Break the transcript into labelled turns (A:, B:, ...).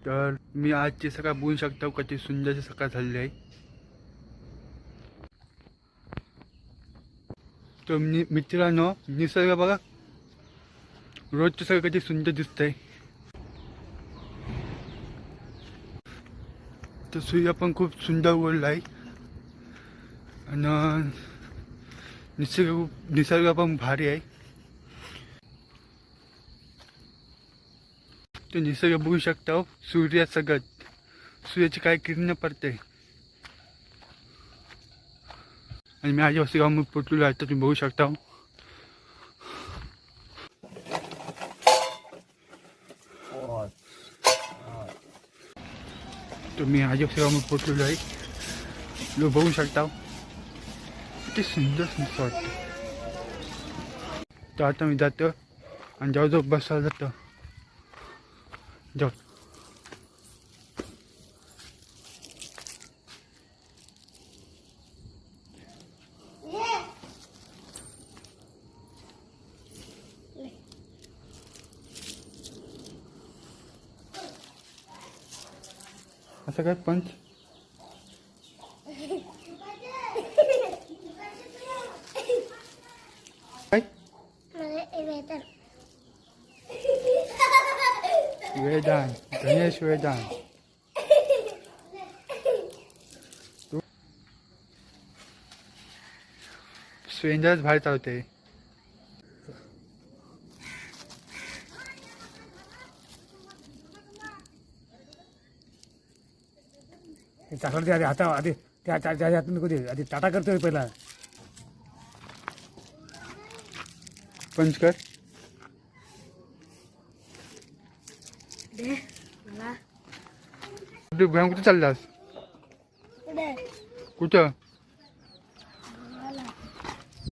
A: तर मी आजची सकाळ बघू शकता कशी सुंदरची सकाळ झालेली आहे. तर मित्रांनो, निसर्ग बघा रोजचं सगळं कधी सुंदर दिसतंय. तर सूर्य पण खूप सुंदर उगवला आहे आणि निसर्ग पण भारी आहे. तो निसर्ग बघू शकता. सूर्य सगळं सूर्याची काय किरण पडते आणि मी आदिवासी गावामध्ये पोचलेलो आहे. तर तुम्ही बघू शकता. तर मी आदिवासी गावामध्ये पोचलेलो आहे. लोक बघू शकता किती सुंदर सुंदर वाटतं. तर आता मी जातो आणि जवळजवळ बसला जातो. जाऊ असं काय पंच काय वेदांत गणेश वेदांत सुरेंद्रच बाहेर चालते.
B: टाकलं ते आधी हाता आधी त्या हातून कधी आधी टाटा करतोय पहिला.
A: पंच कर. तू भ्याम कुठे चाललास? कुठं